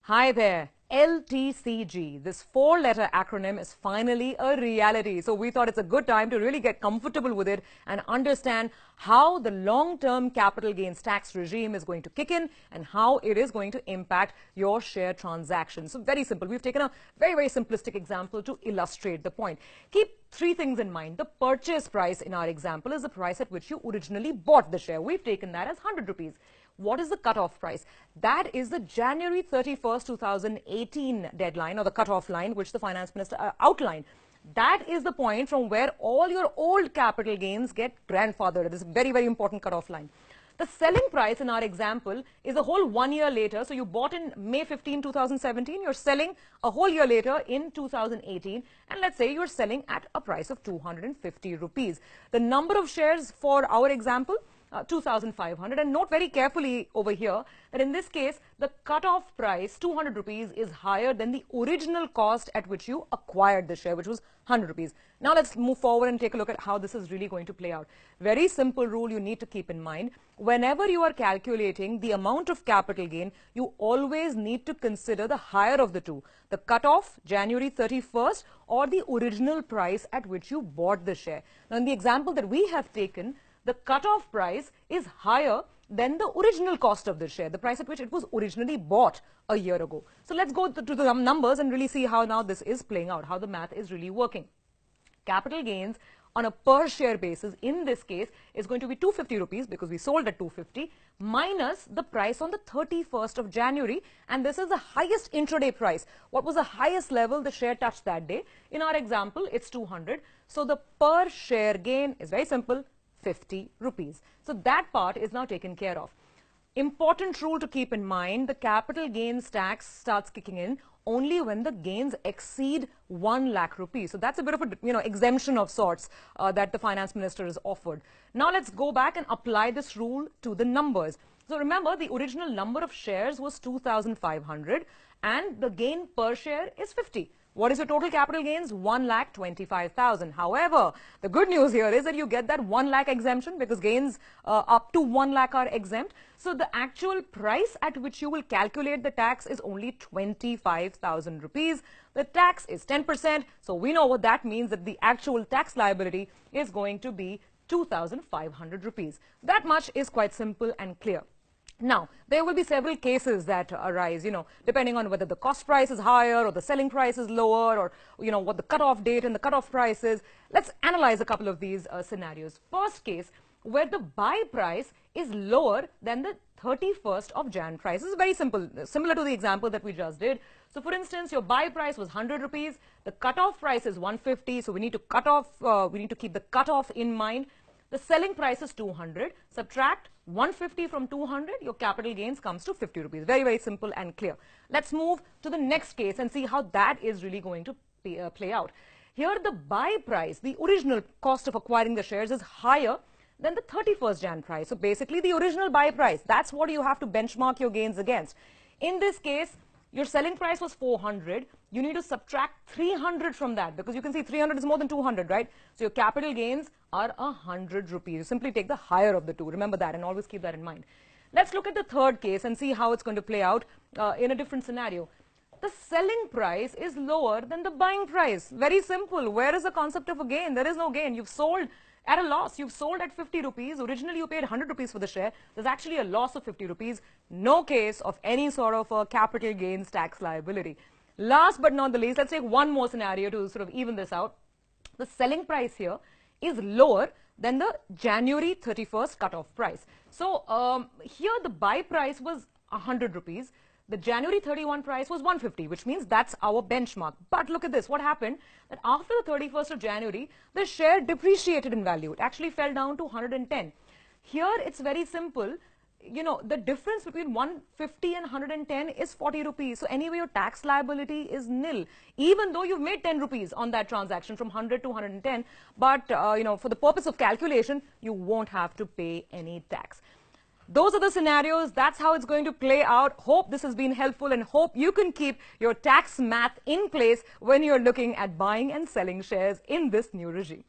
Hi there. Ltcg, this four-letter acronym is finally a reality. So we thought it's a good time to really get comfortable with it and understand how the long-term capital gains tax regime is going to kick in and how it is going to impact your share transactions. So very simple. We've taken a very simplistic example to illustrate the point. Keep three things in mind. The purchase price in our example is the price at which you originally bought the share. We've taken that as 100 rupees. What is the cutoff price? That is the January 31st, 2018 deadline, or the cutoff line, which the finance minister outlined. That is the point from where all your old capital gains get grandfathered. It is a very important cutoff line. The selling price in our example is a whole 1 year later. So you bought in May 15, 2017. You're selling a whole year later in 2018. And let's say you're selling at a price of 250 rupees. The number of shares for our example, 2,500, and note very carefully over here that in this case the cutoff price 200 rupees is higher than the original cost at which you acquired the share, which was 100 rupees. Now let's move forward and take a look at how this is really going to play out. Very simple rule you need to keep in mind. Whenever you are calculating the amount of capital gain, you always need to consider the higher of the two, the cutoff January 31st or the original price at which you bought the share. Now in the example that we have taken, the cutoff price is higher than the original cost of the share, the price at which it was originally bought a year ago. So let's go to the numbers and really see how now this is playing out, how the math is really working. Capital gains on a per share basis in this case is going to be 250 rupees because we sold at 250 minus the price on the 31st of January, and this is the highest intraday price. What was the highest level the share touched that day? In our example, it's 200. So the per share gain is very simple, 50 rupees. So that part is now taken care of. Important rule to keep in mind, the capital gains tax starts kicking in only when the gains exceed 1 lakh rupees. So that's a bit of a exemption of sorts that the finance minister has offered. Now let's go back and apply this rule to the numbers. So remember, the original number of shares was 2,500 and the gain per share is 50. What is your total capital gains? 1,25,000. However, the good news here is that you get that 1 lakh exemption because gains up to 1 lakh are exempt. So the actual price at which you will calculate the tax is only 25,000 rupees. The tax is 10%. So we know what that means, that the actual tax liability is going to be 2,500 rupees. That much is quite simple and clear. Now, there will be several cases that arise, depending on whether the cost price is higher or the selling price is lower, or, what the cutoff date and the cutoff price is. Let's analyze a couple of these scenarios. First case, where the buy price is lower than the 31st of Jan price. This is very simple, similar to the example that we just did. So, for instance, your buy price was 100 rupees. The cutoff price is 150. So, we need to keep the cutoff in mind. The selling price is 200. Subtract 150 from 200, your capital gains comes to 50 rupees. Very simple and clear. Let's move to the next case and see how that is really going to play out. Here the buy price, the original cost of acquiring the shares, is higher than the 31st Jan price. So basically the original buy price, that's what you have to benchmark your gains against. In this case, your selling price was 400. You need to subtract 300 from that because you can see 300 is more than 200, right? So your capital gains are 100 rupees. You simply take the higher of the two. Remember that and always keep that in mind. Let's look at the third case and see how it's going to play out in a different scenario. The selling price is lower than the buying price. Very simple. Where is the concept of a gain? There is no gain. You've sold at a loss. You've sold at 50 rupees. Originally, you paid 100 rupees for the share. There's actually a loss of 50 rupees. No case of any sort of a capital gains tax liability. Last but not the least, let's take one more scenario to sort of even this out. The selling price here is lower than the January 31st cutoff price. So here the buy price was 100 rupees. The January 31 price was 150, which means that's our benchmark. But look at this. What happened? That after the 31st of January, the share depreciated in value. It actually fell down to 110. Here, it's very simple. The difference between 150 and 110 is 40 rupees. So anyway, your tax liability is nil, even though you've made 10 rupees on that transaction from 100 to 110. But, for the purpose of calculation, you won't have to pay any tax. Those are the scenarios. That's how it's going to play out. Hope this has been helpful and hope you can keep your tax math in place when you're looking at buying and selling shares in this new regime.